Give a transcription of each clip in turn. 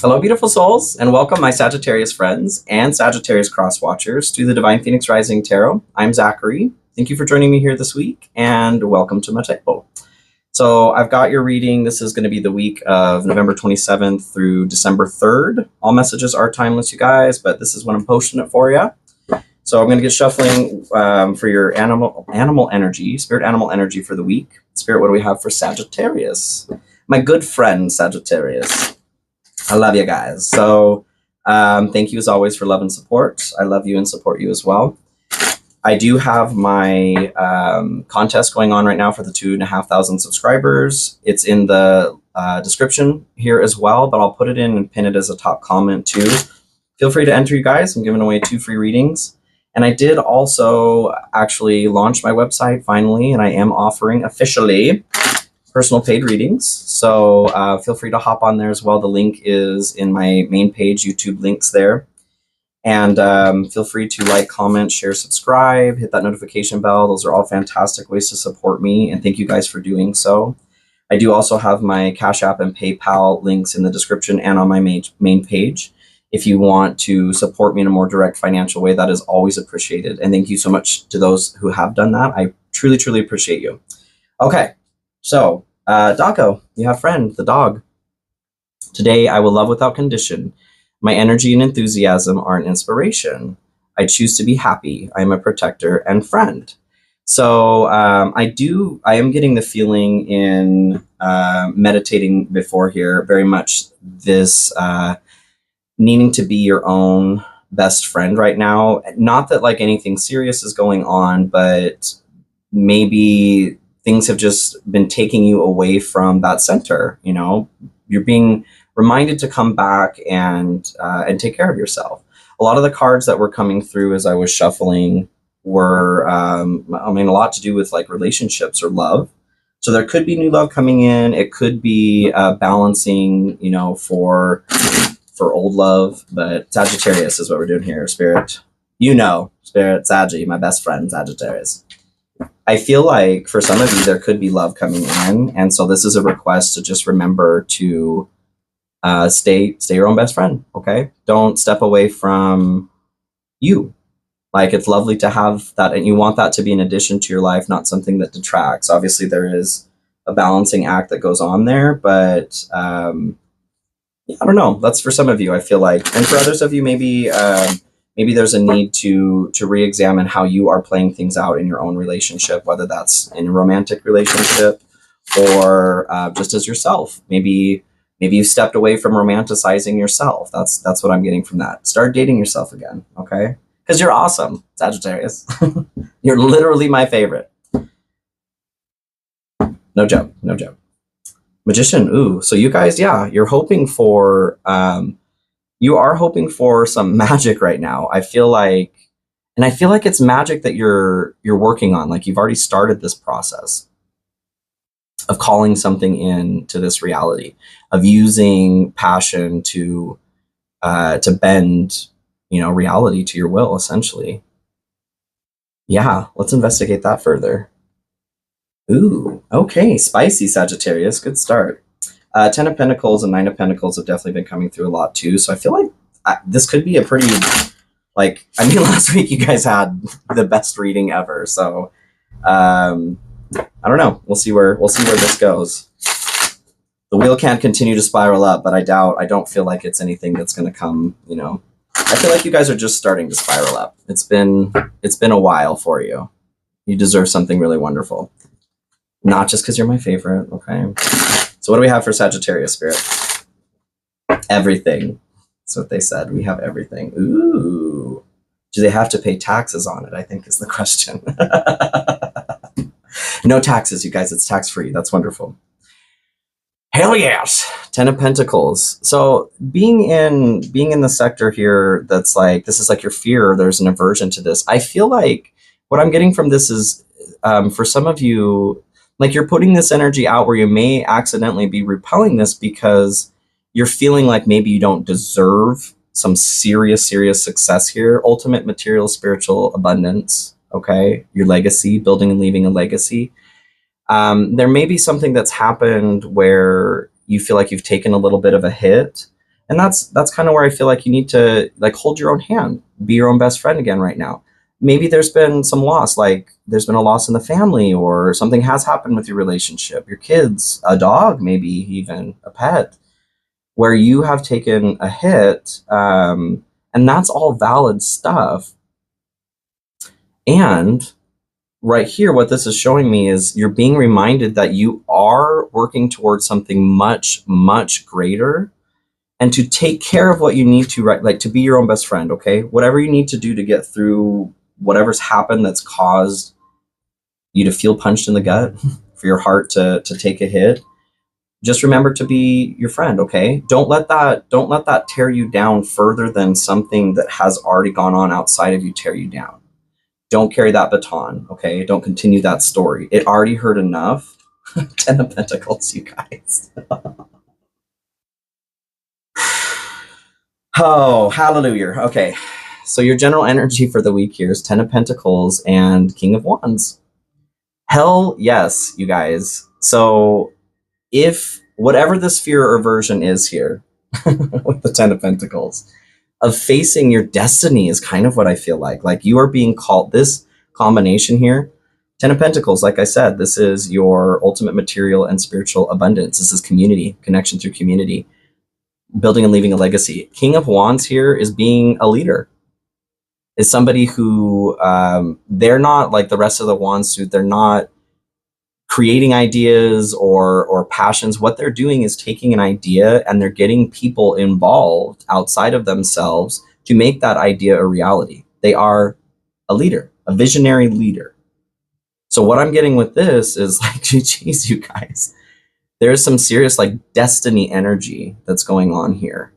Hello, beautiful souls, and welcome my Sagittarius friends and Sagittarius cross watchers to the Divine Phoenix Rising Tarot. I'm Zachary. Thank you for joining me here this week, and welcome to my table. So I've got your reading. This is going to be the week of November 27th through December 3rd. All messages are timeless, you guys, but this is when I'm posting it for you. So I'm going to get shuffling for your animal energy, spirit animal energy for the week. Spirit, what do we have for Sagittarius? My good friend, Sagittarius. I love you guys. So thank you as always for love and support. I love you and support you as well. I do have my contest going on right now for the 2,500 subscribers. It's in the description here as well, but I'll put it in and pin it as a top comment too. Feel free to enter, you guys. I'm giving away 2 free readings. And I did also actually launch my website finally, and I am offering officially personal paid readings. So feel free to hop on there as well. The link is in my main page, YouTube links there. And feel free to like, comment, share, subscribe, hit that notification bell. Those are all fantastic ways to support me. And thank you guys for doing so. I do also have my Cash App and PayPal links in the description and on my main page. If you want to support me in a more direct financial way, that is always appreciated. And thank you so much to those who have done that. I truly, truly appreciate you. Okay. So, Doggo, you have friend, the dog. Today, I will love without condition. My energy and enthusiasm are an inspiration. I choose to be happy. I am a protector and friend. So, I am getting the feeling in meditating before here, very much this needing to be your own best friend right now. Not that like anything serious is going on, but maybe things have just been taking you away from that center. You know, you're being reminded to come back and take care of yourself. A lot of the cards that were coming through as I was shuffling were, a lot to do with like relationships or love. So there could be new love coming in. It could be balancing, for old love. But Sagittarius is what we're doing here, Spirit. Spirit, Saggy, my best friend, Sagittarius. I feel like for some of you, there could be love coming in. And so this is a request to just remember to stay your own best friend, okay? Don't step away from you. Like, it's lovely to have that, and you want that to be an addition to your life, not something that detracts. Obviously, there is a balancing act that goes on there, but I don't know. That's for some of you, I feel like. And for others of you, maybe there's a need to re-examine how you are playing things out in your own relationship, whether that's in a romantic relationship or just as yourself. Maybe you've stepped away from romanticizing yourself. That's what I'm getting from that. Start dating yourself again, okay? Because you're awesome, Sagittarius. You're literally my favorite. No joke. Magician, ooh. So you guys, yeah, you're hoping for... you are hoping for some magic right now. I feel like it's magic that you're working on. Like, you've already started this process of calling something in to this reality, of using passion to bend, reality to your will, essentially. Yeah, let's investigate that further. Ooh, okay, spicy, Sagittarius. Good start. 10 of Pentacles and 9 of Pentacles have definitely been coming through a lot too. So I feel like this could be a pretty, last week you guys had the best reading ever. So I don't know. We'll see where this goes. The wheel can't continue to spiral up, but I don't feel like it's anything that's going to come, I feel like you guys are just starting to spiral up. It's been a while for you. You deserve something really wonderful. Not just because you're my favorite, okay? So what do we have for Sagittarius, Spirit? Everything. That's what they said. We have everything. Ooh. Do they have to pay taxes on it, I think is the question. No taxes, you guys. It's tax-free. That's wonderful. Hell yes. 10 of Pentacles. So being in the sector here, that's like, this is like your fear. There's an aversion to this. I feel like what I'm getting from this is, for some of you, like, you're putting this energy out where you may accidentally be repelling this because you're feeling like maybe you don't deserve some serious success here. Ultimate material, spiritual abundance, okay? Your legacy, building and leaving a legacy. There may be something that's happened where you feel like you've taken a little bit of a hit, And that's kind of where I feel like you need to like hold your own hand, be your own best friend again right now. Maybe there's been some loss, like there's been a loss in the family, or something has happened with your relationship, your kids, a dog, maybe even a pet, where you have taken a hit. And that's all valid stuff. And right here, what this is showing me is you're being reminded that you are working towards something much, much greater, and to take care of what you need to, right? Like to be your own best friend, okay? Whatever you need to do to get through whatever's happened that's caused you to feel punched in the gut, for your heart to take a hit. Just remember to be your friend, okay? Don't let that tear you down further than something that has already gone on outside of you tear you down. Don't carry that baton, okay? Don't continue that story. It already hurt enough. 10 of Pentacles, you guys. Oh, hallelujah. Okay, so your general energy for the week here is 10 of Pentacles and King of Wands. Hell yes, you guys. So if whatever this fear or aversion is here with the 10 of Pentacles, of facing your destiny is kind of what I feel like. Like you are being called, this combination here, 10 of Pentacles, like I said, this is your ultimate material and spiritual abundance. This is community, connection through community, building and leaving a legacy. King of Wands here is being a leader, is somebody who they're not like the rest of the wand suit. They're not creating ideas or passions. What they're doing is taking an idea and they're getting people involved outside of themselves to make that idea a reality. They are a leader, a visionary leader. So what I'm getting with this is like, geez, you guys, there's some serious like destiny energy that's going on here.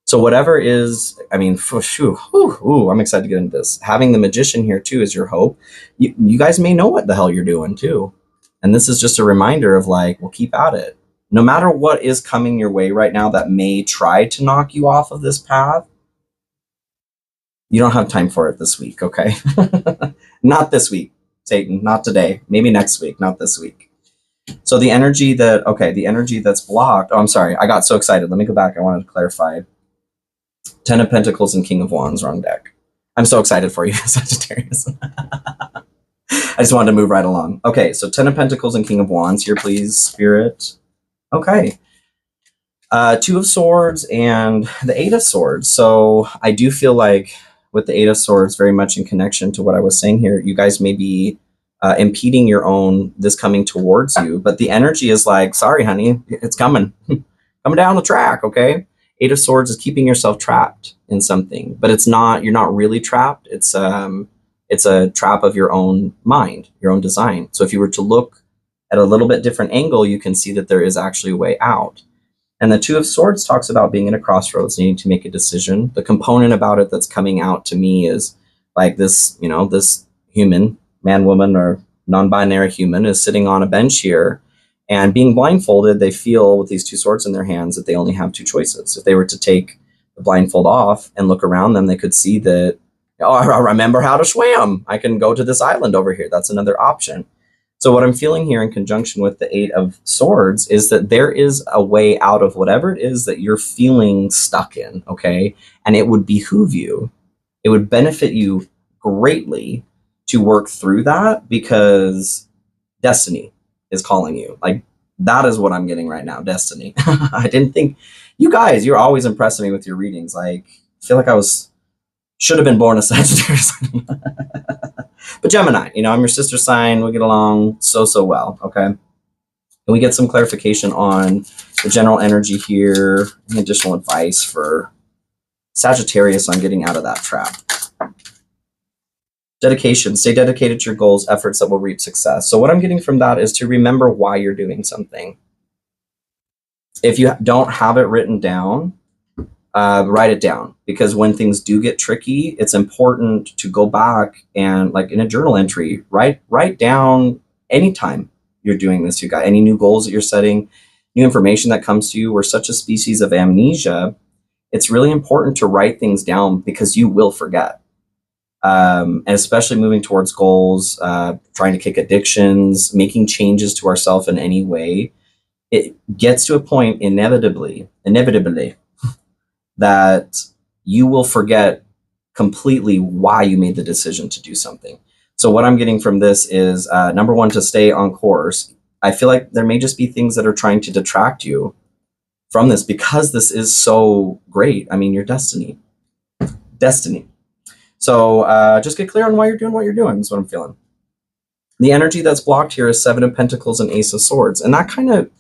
So whatever is, I mean, I'm excited to get into this. Having the Magician here too is your hope. You guys may know what the hell you're doing too. And this is just a reminder of like, well, keep at it. No matter what is coming your way right now that may try to knock you off of this path, you don't have time for it this week, okay? Not this week, Satan, not today. Maybe next week, not this week. So the energy that's blocked. Oh, I'm sorry. I got so excited. Let me go back. I wanted to clarify. 10 of Pentacles and King of Wands, wrong deck. I'm so excited for you, Sagittarius. I just wanted to move right along. Okay, so 10 of Pentacles and King of Wands here, please, Spirit. Okay. 2 of Swords and the 8 of Swords. So I do feel like with the 8 of Swords, very much in connection to what I was saying here, you guys may be impeding your own, this coming towards you. But the energy is like, sorry, honey, it's coming. Coming down the track, okay? 8 of Swords is keeping yourself trapped in something. But it's not, you're not really trapped. It's a trap of your own mind, your own design. So if you were to look at a little bit different angle, you can see that there is actually a way out. And the 2 of Swords talks about being at a crossroads, needing to make a decision. The component about it that's coming out to me is like this, you know, this human, man, woman, or non-binary human is sitting on a bench here and being blindfolded. They feel with these 2 swords in their hands that they only have 2 choices. If they were to take the blindfold off and look around them, they could see that, oh, I remember how to swim. I can go to this island over here. That's another option. So what I'm feeling here in conjunction with the 8 of Swords is that there is a way out of whatever it is that you're feeling stuck in, okay? And it would behoove you, it would benefit you greatly to work through that, because destiny is calling you. Like, that is what I'm getting right now, destiny. I didn't think, you guys, you're always impressing me with your readings. Like, I feel like I should have been born a Sagittarius. But Gemini, you know, I'm your sister sign. We get along so well, okay? And we get some clarification on the general energy here, and additional advice for Sagittarius on getting out of that trap. Dedication. Stay dedicated to your goals, efforts that will reap success. So what I'm getting from that is to remember why you're doing something. If you don't have it written down, write it down, because when things do get tricky, it's important to go back and, like in a journal entry, write down anytime you're doing this. You got any new goals that you're setting, new information that comes to you. We're such a species of amnesia. It's really important to write things down, because you will forget. And especially moving towards goals, trying to kick addictions, making changes to ourselves in any way, it gets to a point inevitably that you will forget completely why you made the decision to do something. So what I'm getting from this is, number one, to stay on course. I feel like there may just be things that are trying to detract you from this because this is so great. I mean, your destiny. So just get clear on why you're doing what you're doing. That's what I'm feeling. The energy that's blocked here is Seven of Pentacles and Ace of Swords. And that kind of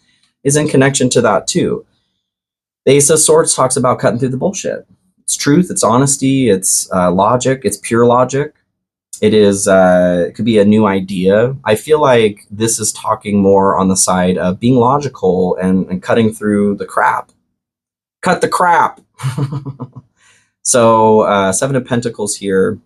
is in connection to that too. The Ace of Swords talks about cutting through the bullshit. It's truth, it's honesty, it's logic, it's pure logic. It is, it could be a new idea. I feel like this is talking more on the side of being logical and cutting through the crap. Cut the crap. So Seven of Pentacles here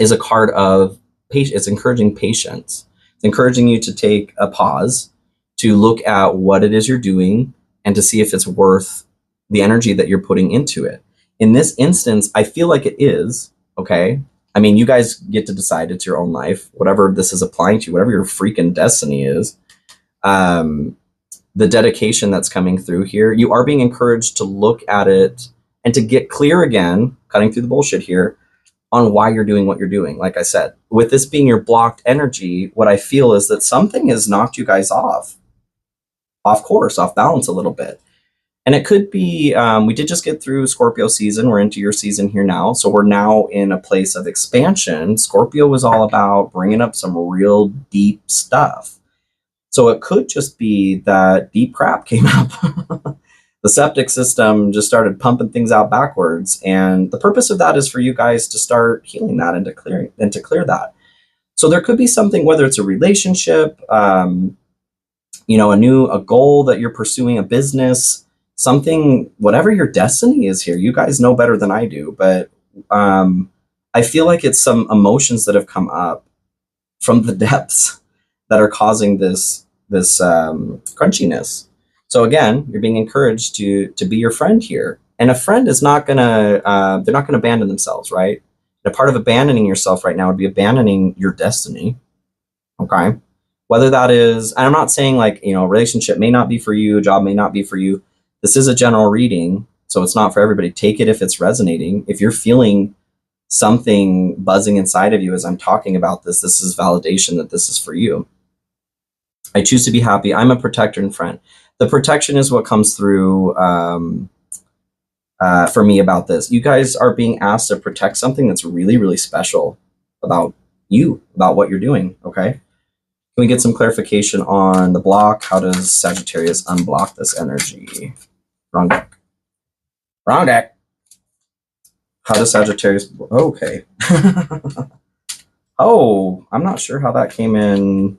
is a card of patience. It's encouraging patience. It's encouraging you to take a pause, to look at what it is you're doing, and to see if it's worth the energy that you're putting into it. In this instance, I feel like it is, okay? I mean, you guys get to decide. It's your own life. Whatever this is applying to, whatever your freaking destiny is, the dedication that's coming through here, you are being encouraged to look at it and to get clear again, cutting through the bullshit here, on why you're doing what you're doing. Like I said, with this being your blocked energy, what I feel is that something has knocked you guys off course, off balance a little bit. And it could be, we did just get through Scorpio season. We're into your season here now. So we're now in a place of expansion. Scorpio was all about bringing up some real deep stuff. So it could just be that deep crap came up. The septic system just started pumping things out backwards. And the purpose of that is for you guys to start healing that and to clear that. So there could be something, whether it's a relationship, a goal that you're pursuing, a business, something, whatever your destiny is here. You guys know better than I do, but I feel like it's some emotions that have come up from the depths that are causing this crunchiness. So again, you're being encouraged to be your friend here. And a friend is not gonna, they're not gonna abandon themselves, right? And a part of abandoning yourself right now would be abandoning your destiny, okay? Whether that is, and I'm not saying like, a relationship may not be for you, a job may not be for you. This is a general reading, so it's not for everybody. Take it if it's resonating. If you're feeling something buzzing inside of you as I'm talking about this, this is validation that this is for you. I choose to be happy. I'm a protector and friend. The protection is what comes through for me about this. You guys are being asked to protect something that's really, really special about you, about what you're doing, okay? Can we get some clarification on the block? How does Sagittarius unblock this energy? Wrong deck. Wrong deck. How does Sagittarius... Okay. Oh, I'm not sure how that came in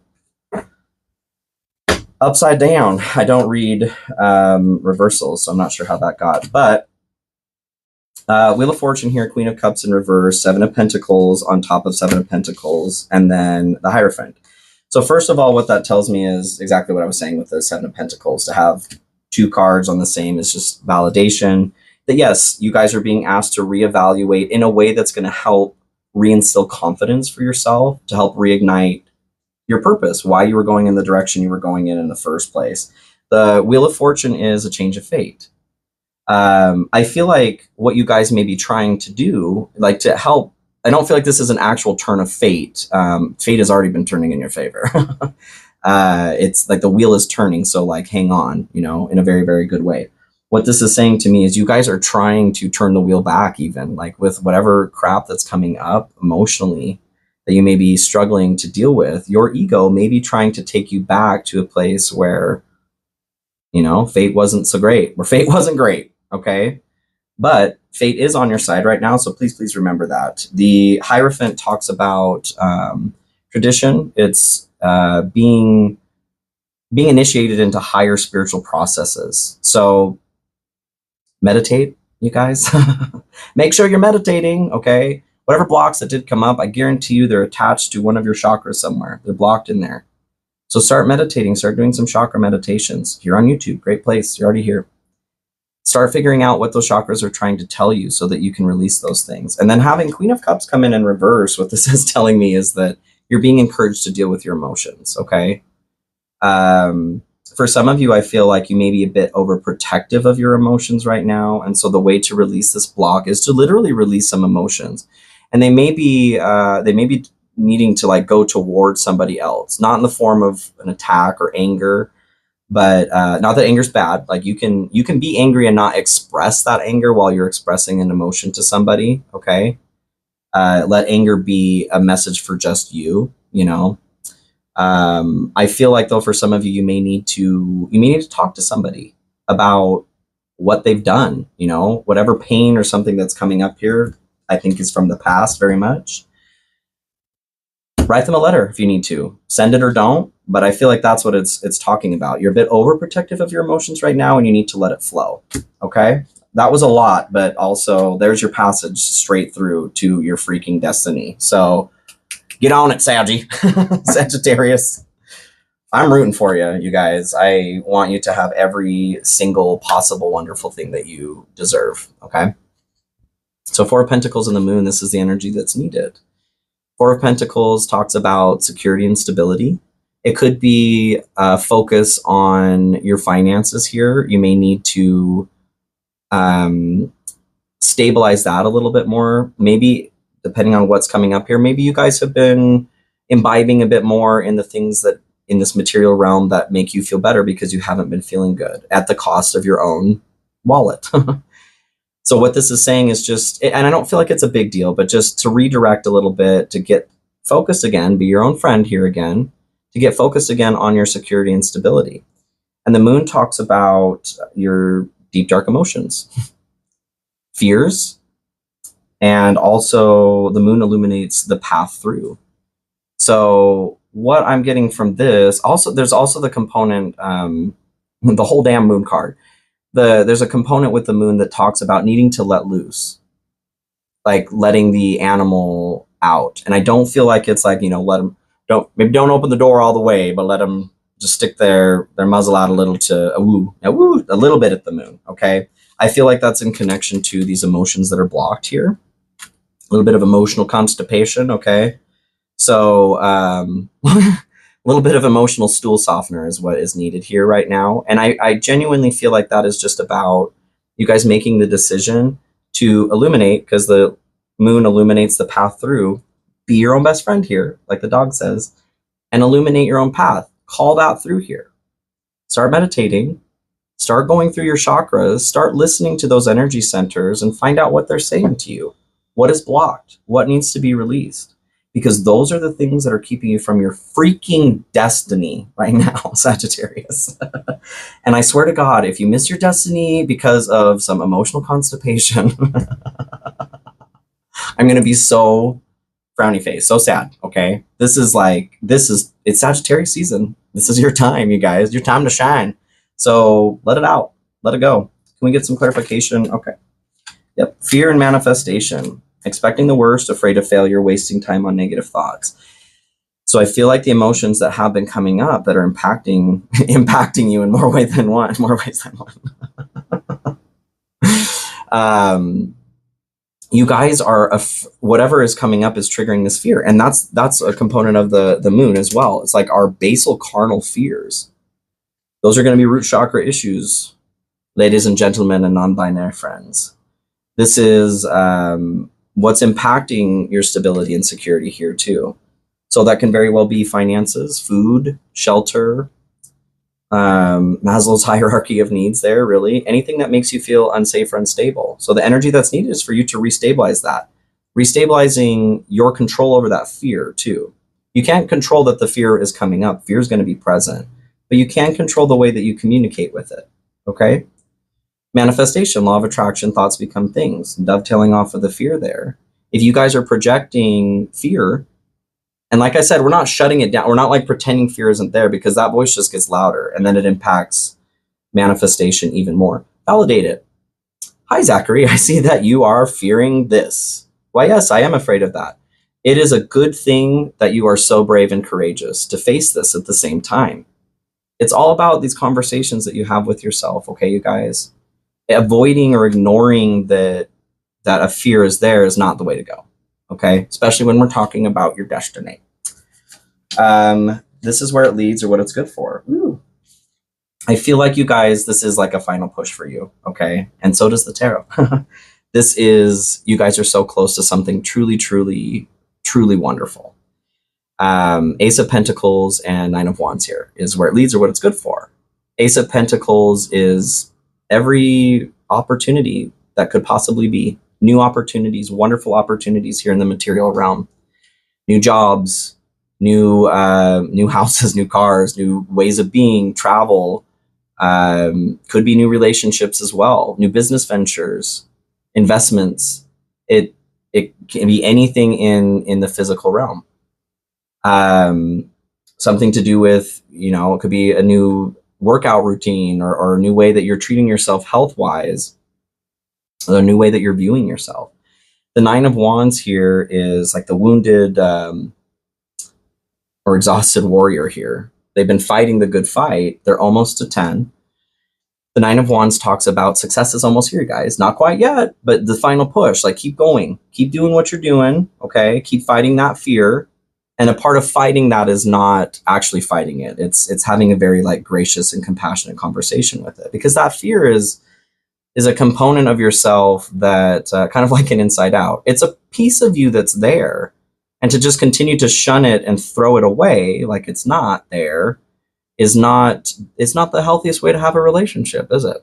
upside down. I don't read reversals, so I'm not sure how that got. But Wheel of Fortune here, Queen of Cups in reverse, Seven of Pentacles on top of Seven of Pentacles, and then the Hierophant. So first of all, what that tells me is exactly what I was saying with the Seven of Pentacles. To have two cards on the same is just validation that yes, you guys are being asked to reevaluate in a way that's going to help reinstill confidence for yourself, to help reignite your purpose, why you were going in the direction you were going in the first place. The Wheel of Fortune is a change of fate. I feel like what you guys may be trying to do, like to help, I don't feel like this is an actual turn of fate. Fate has already been turning in your favor. It's like the wheel is turning, so like hang on, in a very, very good way. What this is saying to me is you guys are trying to turn the wheel back, even like with whatever crap that's coming up emotionally that you may be struggling to deal with. Your ego may be trying to take you back to a place where, fate wasn't so great, where fate wasn't great, okay? But fate is on your side right now, so please remember that. The Hierophant talks about tradition. It's being initiated into higher spiritual processes. So meditate, you guys. Make sure you're meditating, okay? Whatever blocks that did come up, I guarantee you they're attached to one of your chakras somewhere. They're blocked in there. So start meditating. Start doing some chakra meditations here on YouTube. Great place. You're already here. Start figuring out what those chakras are trying to tell you so that you can release those things. And then having Queen of Cups come in reverse, what this is telling me is that you're being encouraged to deal with your emotions, okay? For some of you, I feel like you may be a bit overprotective of your emotions right now. And so the way to release this block is to literally release some emotions. And they may be needing to like go towards somebody else, not in the form of an attack or anger, but not that anger's bad. Like you can be angry and not express that anger while you're expressing an emotion to somebody. Okay. Let anger be a message for just you, you know. I feel like though, for some of you, you may need to talk to somebody about what they've done, you know, whatever pain or something that's coming up here, I think is from the past very much. Write them a letter if you need to. Send it or don't, but I feel like that's what it's talking about. You're a bit overprotective of your emotions right now and you need to let it flow. Okay? That was a lot, but also there's your passage straight through to your freaking destiny. So get on it, Saggy. Sagittarius. I'm rooting for you, you guys. I want you to have every single possible wonderful thing that you deserve. Okay? So 4 of Pentacles and the Moon, this is the energy that's needed. 4 of Pentacles talks about security and stability. It could be a focus on your finances here. You may need to stabilize that a little bit more. Maybe depending on what's coming up here, maybe you guys have been imbibing a bit more in the things that in this material realm that make you feel better because you haven't been feeling good at the cost of your own wallet. So what this is saying is just, and I don't feel like it's a big deal, but just to redirect a little bit, to get focused again, be your own friend here again, to get focused again on your security and stability. And the Moon talks about your deep, dark emotions, fears, and also the Moon illuminates the path through. So what I'm getting from this, also, there's also the component, the whole damn Moon card. There's a component with the Moon that talks about needing to let loose, like letting the animal out. And I don't feel like it's like, you know, don't open the door all the way, but let them just stick their muzzle out a little to a little bit at the Moon. Okay. I feel like that's in connection to these emotions that are blocked here. A little bit of emotional constipation. Okay. So, a little bit of emotional stool softener is what is needed here right now. And I genuinely feel like that is just about you guys making the decision to illuminate, because the Moon illuminates the path through. Be your own best friend here, like the dog says, and illuminate your own path. Call that through here. Start meditating. Start going through your chakras. Start listening to those energy centers and find out what they're saying to you. What is blocked? What needs to be released? Because those are the things that are keeping you from your freaking destiny right now, Sagittarius. And I swear to God, if you miss your destiny because of some emotional constipation, I'm going to be so frowny face, so sad, okay? It's Sagittarius season. This is your time, you guys. Your time to shine. So let it out. Let it go. Can we get some clarification? Okay. Yep. Fear and manifestation. Expecting the worst, afraid of failure, wasting time on negative thoughts. So I feel like the emotions that have been coming up that are impacting you in more ways than one. You guys are whatever is coming up is triggering this fear, and that's a component of the Moon as well. It's like our basal carnal fears. Those are going to be root chakra issues, ladies and gentlemen and non-binary friends. This is what's impacting your stability and security here too. So that can very well be finances, food, shelter, Maslow's hierarchy of needs there, really. Anything that makes you feel unsafe or unstable. So the energy that's needed is for you to restabilize that. Restabilizing your control over that fear too. You can't control that the fear is coming up. Fear is going to be present. But you can control the way that you communicate with it. Okay? Manifestation, law of attraction, thoughts become things, dovetailing off of the fear there. If you guys are projecting fear, and like I said, we're not shutting it down. We're not like pretending fear isn't there, because that voice just gets louder and then it impacts manifestation even more. Validate it. Hi, Zachary. I see that you are fearing this. Why, yes, I am afraid of that. It is a good thing that you are so brave and courageous to face this at the same time. It's all about these conversations that you have with yourself, okay, you guys? Avoiding or ignoring that a fear is there is not the way to go, okay? Especially when we're talking about your destiny. This is where it leads or what it's good for. Ooh. I feel like you guys, this is like a final push for you, okay? And so does the tarot. This is, you guys are so close to something truly, truly, truly wonderful. Ace of Pentacles and Nine of Wands here is where it leads or what it's good for. Ace of Pentacles is every opportunity that could possibly be. New opportunities, wonderful opportunities here in the material realm. New jobs, new houses, new cars, new ways of being, travel. Could be new relationships as well, new business ventures, investments. It can be anything in the physical realm. Something to do with, it could be a new workout routine or a new way that you're treating yourself health-wise, or a new way that you're viewing yourself. The Nine of Wands here is like the wounded or exhausted warrior here. They've been fighting the good fight. They're almost to 10. The Nine of Wands talks about success is almost here, guys. Not quite yet, but the final push. Like, keep going. Keep doing what you're doing, okay? Keep fighting that fear. And a part of fighting that is not actually fighting it. It's having a very like gracious and compassionate conversation with it, because that fear is a component of yourself that kind of like an inside out. It's a piece of you that's there, and to just continue to shun it and throw it away like it's not there is not, it's not the healthiest way to have a relationship, is it?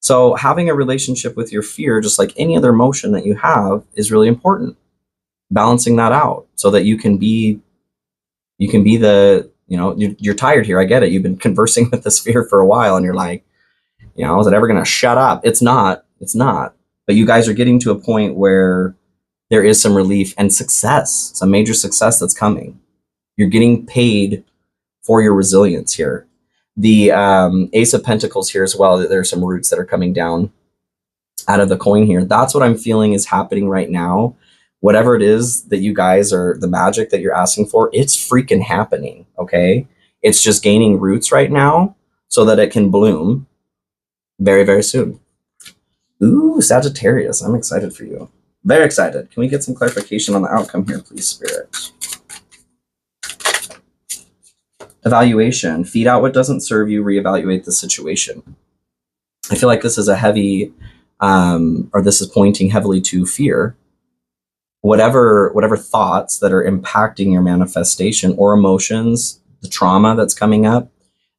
So having a relationship with your fear, just like any other emotion that you have, is really important. Balancing that out so that you can be the, you're tired here. I get it. You've been conversing with this fear for a while and you're like, is it ever going to shut up? It's not. But you guys are getting to a point where there is some relief and success, some major success that's coming. You're getting paid for your resilience here. The Ace of Pentacles here as well, there are some roots that are coming down out of the coin here. That's what I'm feeling is happening right now. Whatever it is that you guys are, the magic that you're asking for, it's freaking happening, okay? It's just gaining roots right now so that it can bloom very, very soon. Ooh, Sagittarius, I'm excited for you. Very excited. Can we get some clarification on the outcome here, please, Spirit? Evaluation. Feed out what doesn't serve you, reevaluate the situation. I feel like this is a heavy, or this is pointing heavily to fear. Whatever thoughts that are impacting your manifestation or emotions, the trauma that's coming up,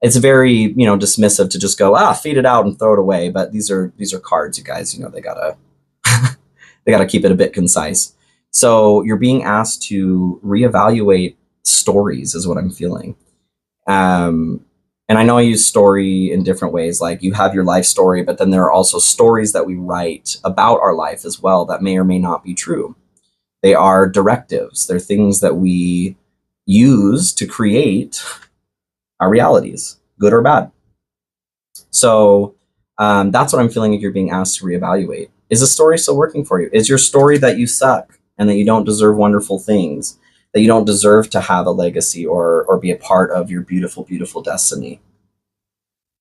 it's very, dismissive to just go, feed it out and throw it away. But these are cards, you guys, they gotta, they gotta keep it a bit concise. So you're being asked to reevaluate stories is what I'm feeling. And I know I use story in different ways. Like, you have your life story, but then there are also stories that we write about our life as well that may or may not be true. They are directives. They're things that we use to create our realities, good or bad. So that's what I'm feeling like you're being asked to reevaluate. Is the story still working for you? Is your story that you suck and that you don't deserve wonderful things, that you don't deserve to have a legacy or be a part of your beautiful, beautiful destiny?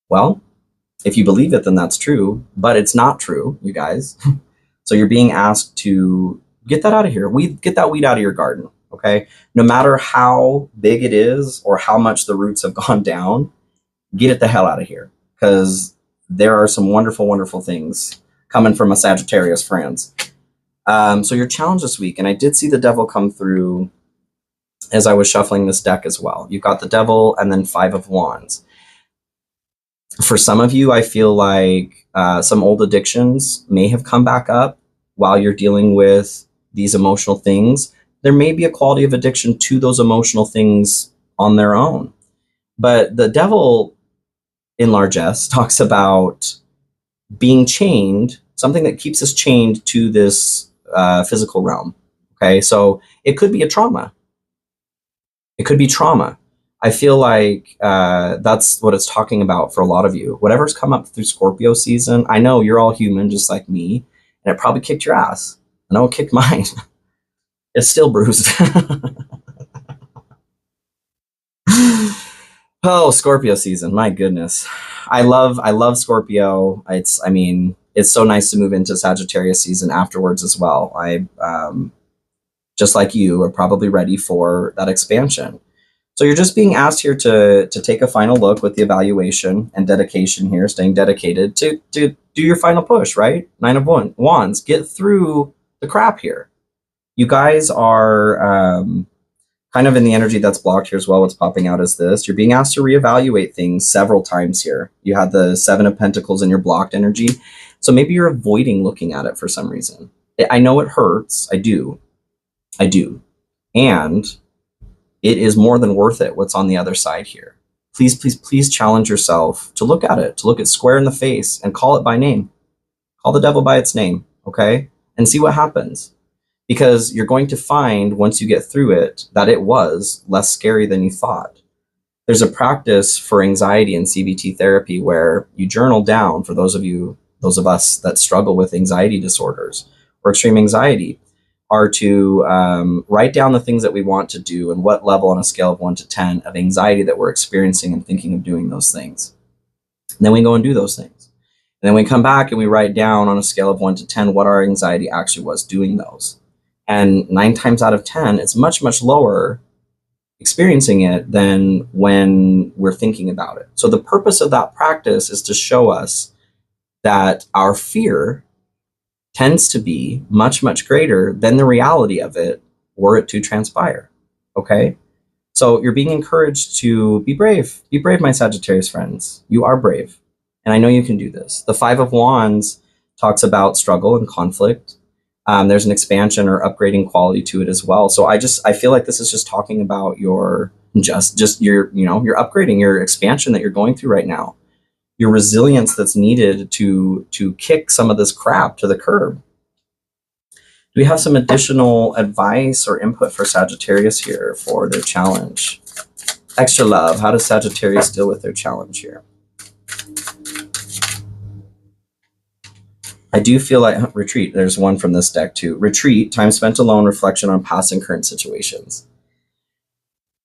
Well, if you believe it, then that's true, but it's not true, you guys. So you're being asked to get that out of here. Get that weed out of your garden, okay? No matter how big it is or how much the roots have gone down, get it the hell out of here, because there are some wonderful, wonderful things coming from a Sagittarius friends. So your challenge this week, and I did see the Devil come through as I was shuffling this deck as well. You've got the Devil and then 5 of Wands. For some of you, I feel like some old addictions may have come back up while you're dealing with these emotional things. There may be a quality of addiction to those emotional things on their own. But the Devil in largesse talks about being chained, something that keeps us chained to this physical realm. Okay, so it could be a trauma. It could be trauma. I feel like that's what it's talking about for a lot of you. Whatever's come up through Scorpio season, I know you're all human just like me, and it probably kicked your ass. I know it kicked mine. It's still bruised. Oh, Scorpio season. My goodness. I love Scorpio. It's so nice to move into Sagittarius season afterwards as well. I just like you are probably ready for that expansion. So you're just being asked here to take a final look with the evaluation and dedication here, staying dedicated to do your final push, right? Nine of Wands, get through the crap here. You guys are kind of in the energy that's blocked here as well. What's popping out is this. You're being asked to reevaluate things several times here. You had the Seven of Pentacles in your blocked energy. So maybe you're avoiding looking at it for some reason. I know it hurts. I do. And it is more than worth it what's on the other side here. Please, please, please challenge yourself to look at it, to look it square in the face and call it by name. Call the devil by its name, okay? And see what happens. Because you're going to find, once you get through it, that it was less scary than you thought. There's a practice for anxiety in CBT therapy where you journal down, for those of us that struggle with anxiety disorders or extreme anxiety, are to write down the things that we want to do and what level on a scale of 1 to 10 of anxiety that we're experiencing and thinking of doing those things. And then we go and do those things. And then we come back and we write down on a scale of 1 to 10 what our anxiety actually was doing those. And 9 times out of 10, it's much, much lower experiencing it than when we're thinking about it. So the purpose of that practice is to show us that our fear tends to be much, much greater than the reality of it were it to transpire, okay? So you're being encouraged to be brave. Be brave, my Sagittarius friends. You are brave, and I know you can do this. The Five of Wands talks about struggle and conflict. There's an expansion or upgrading quality to it as well. So I feel like this is just talking about your your upgrading, your expansion that you're going through right now, your resilience that's needed to kick some of this crap to the curb. Do we have some additional advice or input for Sagittarius here for their challenge? Extra love. How does Sagittarius deal with their challenge here? I do feel like retreat. There's one from this deck too. Retreat, time spent alone, reflection on past and current situations.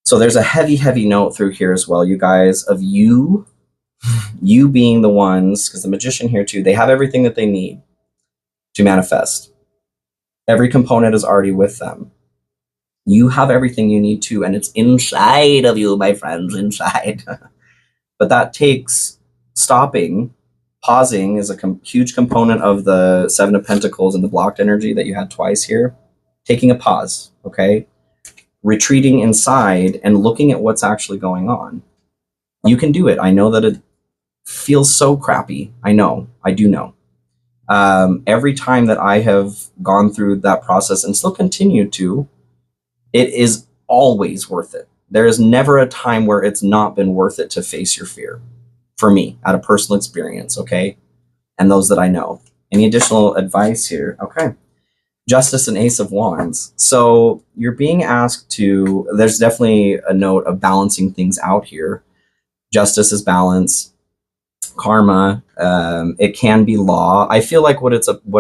So there's a heavy, heavy note through here as well, you guys, of you being the ones, because the Magician here too, they have everything that they need to manifest. Every component is already with them. You have everything you need to, and it's inside of you, my friends, inside. But that takes stopping. Pausing is a huge component of the Seven of Pentacles and the blocked energy that you had twice here. Taking a pause, okay? Retreating inside and looking at what's actually going on. You can do it. I know that it feels so crappy. I know. I do know. Every time that I have gone through that process and still continue to, it is always worth it. There is never a time where it's not been worth it to face your fear. For me, out of personal experience, okay? And those that I know. Any additional advice here? Okay. Justice and Ace of Wands. So you're being asked to, there's definitely a note of balancing things out here. Justice is balance. Karma, it can be law. I feel like what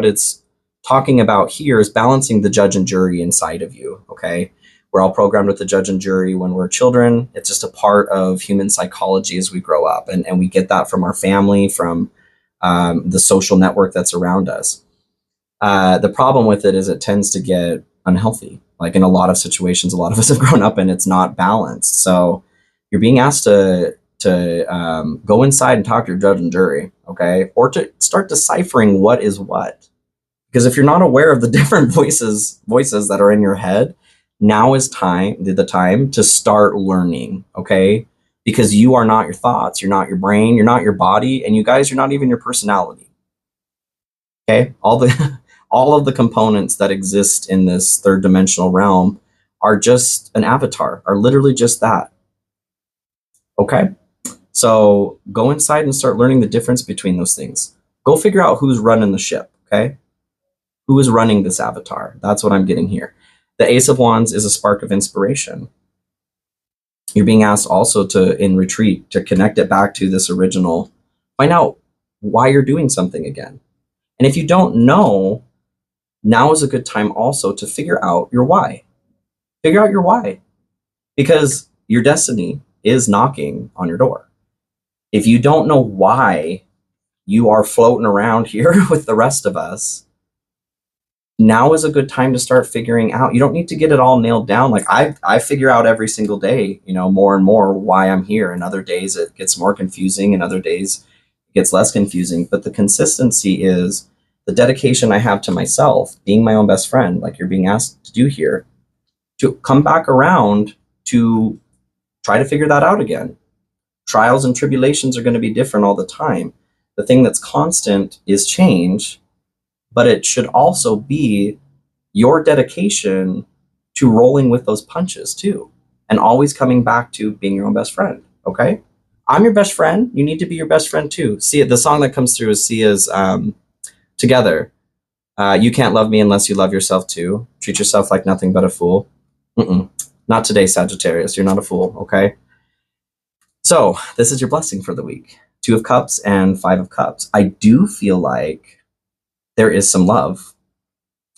it's talking about here is balancing the judge and jury inside of you, okay? We're all programmed with the judge and jury when we're children. It's just a part of human psychology as we grow up. And we get that from our family, from the social network that's around us. The problem with it is it tends to get unhealthy. Like in a lot of situations, a lot of us have grown up and it's not balanced. So you're being asked to go inside and talk to your judge and jury, okay? Or to start deciphering what is what. Because if you're not aware of the different voices that are in your head, now is the time to start learning, okay? Because you are not your thoughts, you're not your brain, you're not your body, and you guys, you're not even your personality. Okay? All of the components that exist in this third dimensional realm are just an avatar, are literally just that. Okay? So go inside and start learning the difference between those things. Go figure out who's running the ship, okay? Who is running this avatar? That's what I'm getting here. The Ace of Wands is a spark of inspiration. You're being asked also to, in retreat, to connect it back to this original, find out why you're doing something again. And if you don't know, now is a good time also to figure out your why. Figure out your why. Because your destiny is knocking on your door. If you don't know why you are floating around here with the rest of us, now is a good time to start figuring out. You don't need to get it all nailed down. Like I figure out every single day, more and more why I'm here. And other days it gets more confusing, and other days it gets less confusing. But the consistency is the dedication I have to myself, being my own best friend, like you're being asked to do here, to come back around to try to figure that out again. Trials and tribulations are going to be different all the time. The thing that's constant is change, but it should also be your dedication to rolling with those punches too, and always coming back to being your own best friend. Okay, I'm your best friend. You need to be your best friend too. See, the song that comes through is Sia's Together. You can't love me unless you love yourself too. Treat yourself like nothing but a fool. Not today, Sagittarius. You're not a fool. Okay. So this is your blessing for the week. 2 of Cups and 5 of Cups. I do feel like there is some love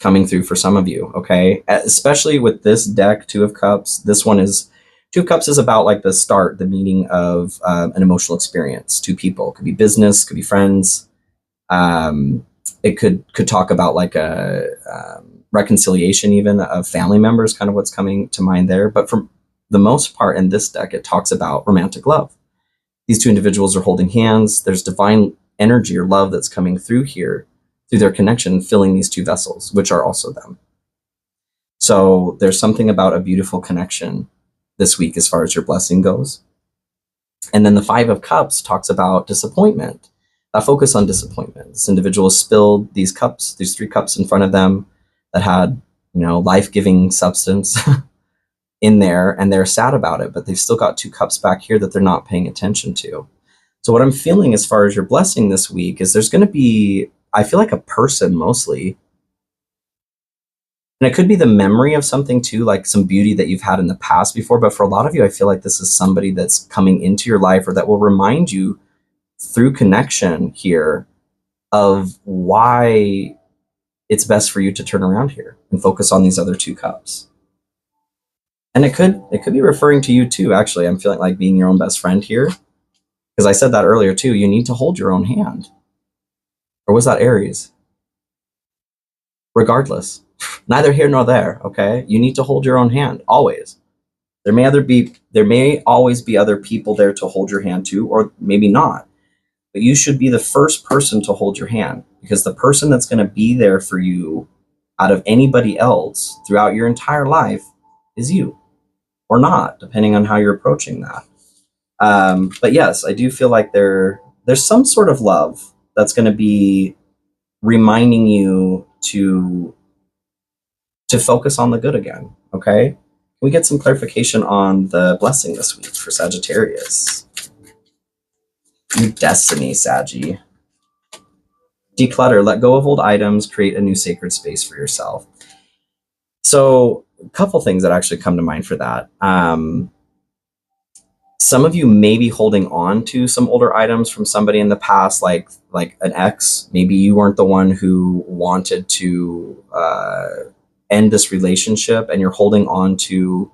coming through for some of you, okay? Especially with this deck, 2 of Cups. This one is, 2 of Cups is about like the start, the meeting of an emotional experience. 2 people. Could be business, could be friends. It could talk about like a reconciliation even of family members, kind of what's coming to mind there. But for the most part in this deck, it talks about romantic love. These 2 individuals are holding hands. There's divine energy or love that's coming through here, through their connection, filling these 2 vessels, which are also them. So there's something about a beautiful connection this week as far as your blessing goes. And then the 5 of Cups talks about disappointment. That focus on disappointment. This individual spilled these cups, these 3 cups in front of them that had, life-giving substance in there, and they're sad about it, but they've still got 2 cups back here that they're not paying attention to. So what I'm feeling as far as your blessing this week is there's going to be, I feel like a person mostly, and it could be the memory of something too, like some beauty that you've had in the past before. But for a lot of you, I feel like this is somebody that's coming into your life, or that will remind you through connection here of why it's best for you to turn around here and focus on these other 2 cups. And it could be referring to you too. Actually, I'm feeling like being your own best friend here, because I said that earlier too. You need to hold your own hand. Or was that Aries? Regardless, neither here nor there. Okay, you need to hold your own hand always. There may always be other people there to hold your hand to, or maybe not. But you should be the first person to hold your hand, because the person that's going to be there for you out of anybody else throughout your entire life is you, or not, depending on how you're approaching that. But yes, I do feel like there's some sort of love that's going to be reminding you to focus on the good again. Okay, can we get some clarification on the blessing this week for Sagittarius? New destiny, Saggy. Declutter, let go of old items, create a new sacred space for yourself. So a couple things that actually come to mind for that. Some of you may be holding on to some older items from somebody in the past, like an ex. Maybe you weren't the one who wanted to end this relationship, and you're holding on to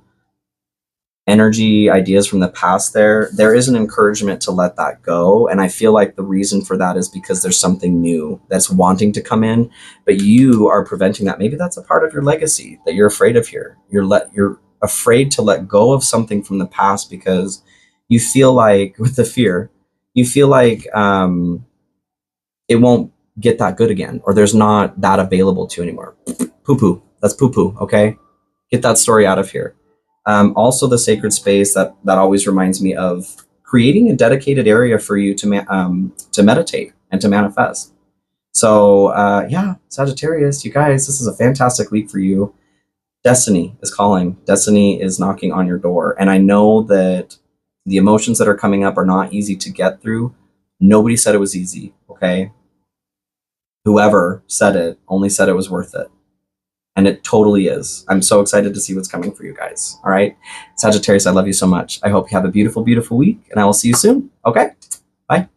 energy, ideas from the past. There is an encouragement to let that go. And I feel like the reason for that is because there's something new that's wanting to come in, but you are preventing that. Maybe that's a part of your legacy that you're afraid of here. You're afraid to let go of something from the past because you feel like, with the fear, you feel like it won't get that good again, or there's not that available to you anymore. Poo-poo. That's poo-poo, okay? Get that story out of here. Also, the sacred space, that always reminds me of creating a dedicated area for you to meditate and to manifest. So yeah, Sagittarius, you guys, this is a fantastic week for you. Destiny is calling. Destiny is knocking on your door. And I know that the emotions that are coming up are not easy to get through. Nobody said it was easy, okay? Whoever said it only said it was worth it. And it totally is. I'm so excited to see what's coming for you guys. All right. Sagittarius, I love you so much. I hope you have a beautiful, beautiful week, and I will see you soon. Okay. Bye.